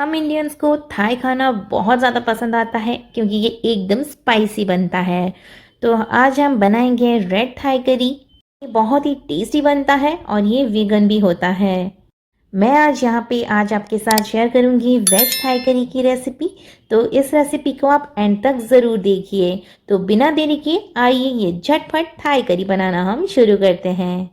हम इंडियंस को थाई खाना बहुत ज़्यादा पसंद आता है क्योंकि ये एकदम स्पाइसी बनता है। तो आज हम बनाएंगे रेड थाई करी। ये बहुत ही टेस्टी बनता है और ये वीगन भी होता है। मैं आज आपके साथ शेयर करूंगी वेज थाई करी की रेसिपी। तो इस रेसिपी को आप एंड तक ज़रूर देखिए। तो बिना देरी के आइए ये झटपट थाई करी बनाना हम शुरू करते हैं।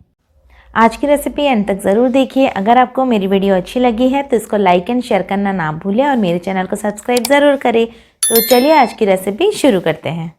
आज की रेसिपी एंड तक ज़रूर देखिए। अगर आपको मेरी वीडियो अच्छी लगी है तो इसको लाइक एंड शेयर करना ना भूलें और मेरे चैनल को सब्सक्राइब ज़रूर करें। तो चलिए आज की रेसिपी शुरू करते हैं।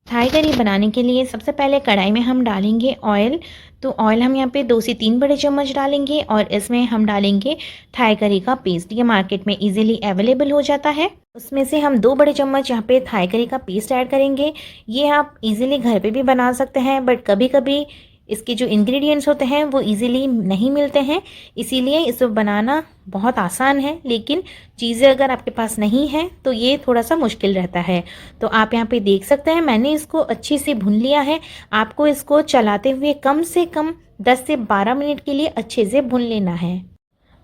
थाई करी बनाने के लिए सबसे पहले कढ़ाई में हम डालेंगे ऑयल। तो ऑयल हम यहाँ पे 2 से 3 बड़े चम्मच डालेंगे और इसमें हम डालेंगे थाई करी का पेस्ट। ये मार्केट में इजीली अवेलेबल हो जाता है। उसमें से हम 2 बड़े चम्मच यहाँ पे थाई करी का पेस्ट ऐड करेंगे। ये आप इजीली घर पे भी बना सकते हैं, बट कभी कभी इसके जो इंग्रेडिएंट्स होते हैं वो इजीली नहीं मिलते हैं, इसीलिए इसे बनाना बहुत आसान है। लेकिन चीज़ें अगर आपके पास नहीं है तो ये थोड़ा सा मुश्किल रहता है। तो आप यहाँ पे देख सकते हैं मैंने इसको अच्छे से भून लिया है। आपको इसको चलाते हुए कम से कम 10 से 12 मिनट के लिए अच्छे से भून लेना है।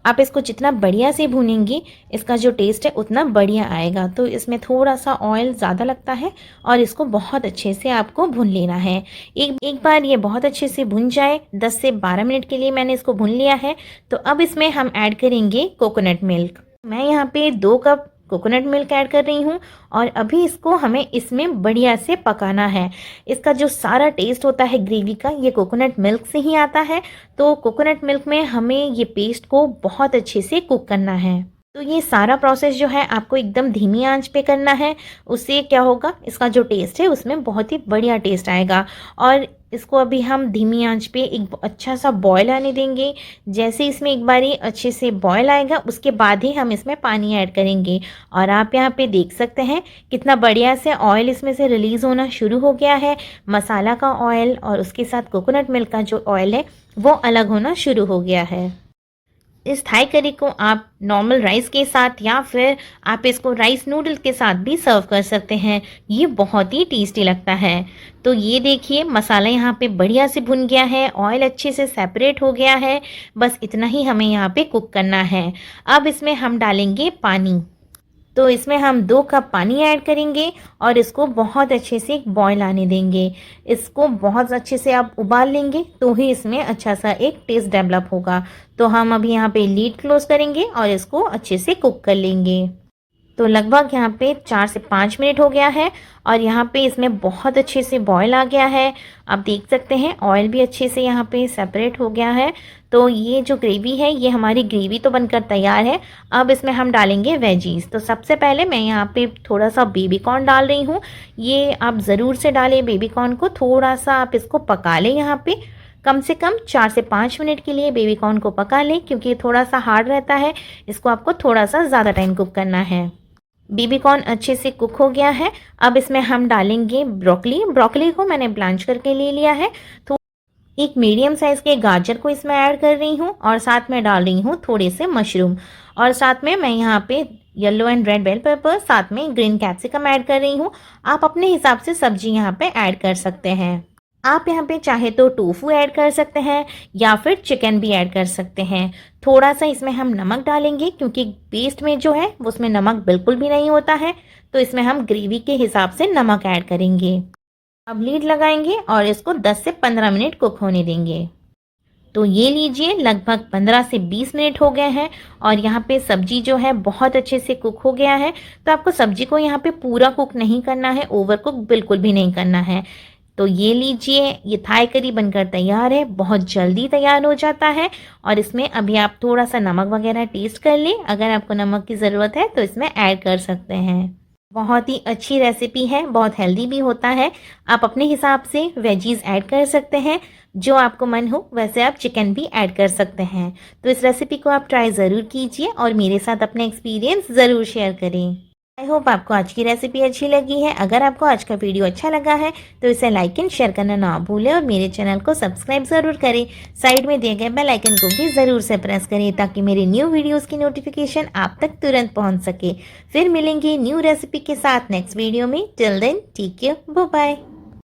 आप इसको जितना बढ़िया से भूनेंगी इसका जो टेस्ट है उतना बढ़िया आएगा। तो इसमें थोड़ा सा ऑयल ज़्यादा लगता है और इसको बहुत अच्छे से आपको भून लेना है। एक बार ये बहुत अच्छे से भुन जाए, 10 से 12 मिनट के लिए मैंने इसको भून लिया है। तो अब इसमें हम ऐड करेंगे कोकोनट मिल्क। मैं यहाँ पे 2 कप कोकोनट मिल्क ऐड कर रही हूँ और अभी इसको हमें इसमें बढ़िया से पकाना है। इसका जो सारा टेस्ट होता है ग्रेवी का ये कोकोनट मिल्क से ही आता है। तो कोकोनट मिल्क में हमें ये पेस्ट को बहुत अच्छे से कुक करना है। तो ये सारा प्रोसेस जो है आपको एकदम धीमी आंच पे करना है। उससे क्या होगा, इसका जो टेस्ट है उसमें बहुत ही बढ़िया टेस्ट आएगा। और इसको अभी हम धीमी आंच पे एक अच्छा सा बॉयल आने देंगे। जैसे इसमें एक बारी अच्छे से बॉयल आएगा उसके बाद ही हम इसमें पानी ऐड करेंगे। और आप यहाँ पे देख सकते हैं कितना बढ़िया से ऑयल इसमें से रिलीज़ होना शुरू हो गया है। मसाला का ऑयल और उसके साथ कोकोनट मिल्क का जो ऑयल है वो अलग होना शुरू हो गया है। इस थाई करी को आप नॉर्मल राइस के साथ या फिर आप इसको राइस नूडल के साथ भी सर्व कर सकते हैं। ये बहुत ही टेस्टी लगता है। तो ये देखिए मसाला यहाँ पे बढ़िया से भुन गया है, ऑयल अच्छे से सेपरेट हो गया है। बस इतना ही हमें यहाँ पे कुक करना है। अब इसमें हम डालेंगे पानी। तो इसमें हम 2 कप पानी ऐड करेंगे और इसको बहुत अच्छे से बॉईल आने देंगे। इसको बहुत अच्छे से आप उबाल लेंगे तो ही इसमें अच्छा सा एक टेस्ट डेवलप होगा। तो हम अभी यहाँ पे लीड क्लोज करेंगे और इसको अच्छे से कुक कर लेंगे। तो लगभग यहाँ पे 4 से 5 मिनट हो गया है और यहाँ पे इसमें बहुत अच्छे से बॉयल आ गया है। आप देख सकते हैं ऑयल भी अच्छे से यहाँ पे सेपरेट हो गया है। तो ये जो ग्रेवी है ये हमारी ग्रेवी तो बनकर तैयार है। अब इसमें हम डालेंगे वेजीज। तो सबसे पहले मैं यहाँ पे थोड़ा सा बेबी कॉर्न डाल रही हूँ। ये आप ज़रूर से डालें बेबी कॉर्न को। थोड़ा सा आप इसको पका लें, यहाँ पे कम से कम 4 से 5 मिनट के लिए बेबी कॉर्न को पका लें क्योंकि ये थोड़ा सा हार्ड रहता है। इसको आपको थोड़ा सा ज़्यादा टाइम कुक करना है। बेबी कॉर्न अच्छे से कुक हो गया है। अब इसमें हम डालेंगे ब्रोकली। ब्रोकली को मैंने ब्लांच करके ले लिया है। तो एक मीडियम साइज़ के गाजर को इसमें ऐड कर रही हूँ और साथ में डाल रही हूँ थोड़े से मशरूम। और साथ में मैं यहाँ पे yellow and red bell pepper, साथ में ग्रीन कैप्सिकम ऐड कर रही हूँ। आप अपने हिसाब से सब्जी यहाँ पे ऐड कर सकते हैं। आप यहाँ पे चाहे तो टोफू ऐड कर सकते हैं या फिर चिकन भी ऐड कर सकते हैं। थोड़ा सा इसमें हम नमक डालेंगे क्योंकि पेस्ट में जो है वो उसमें नमक बिल्कुल भी नहीं होता है। तो इसमें हम ग्रेवी के हिसाब से नमक ऐड करेंगे। अब लीड लगाएंगे और इसको 10 से 15 मिनट कुक होने देंगे। तो ये लीजिए लगभग 15 से 20 मिनट हो गए हैं और यहाँ पे सब्जी जो है बहुत अच्छे से कुक हो गया है। तो आपको सब्जी को यहाँ पे पूरा कुक नहीं करना है, ओवर कुक बिल्कुल भी नहीं करना है। तो ये लीजिए ये थाई करी बनकर तैयार है। बहुत जल्दी तैयार हो जाता है। और इसमें अभी आप थोड़ा सा नमक वगैरह टेस्ट कर लें। अगर आपको नमक की ज़रूरत है तो इसमें ऐड कर सकते हैं। बहुत ही अच्छी रेसिपी है, बहुत हेल्दी भी होता है। आप अपने हिसाब से वेजीज ऐड कर सकते हैं, जो आपको मन हो वैसे आप चिकन भी ऐड कर सकते हैं। तो इस रेसिपी को आप ट्राई ज़रूर कीजिए और मेरे साथ अपना एक्सपीरियंस ज़रूर शेयर करें। आई होप आपको आज की रेसिपी अच्छी लगी है। अगर आपको आज का वीडियो अच्छा लगा है तो इसे लाइक एंड शेयर करना ना भूलें और मेरे चैनल को सब्सक्राइब ज़रूर करें। साइड में दिए गए बेल आइकन को भी ज़रूर से प्रेस करें ताकि मेरे न्यू वीडियोस की नोटिफिकेशन आप तक तुरंत पहुंच सके। फिर मिलेंगे न्यू रेसिपी के साथ नेक्स्ट वीडियो में। Till then take care, bye bye.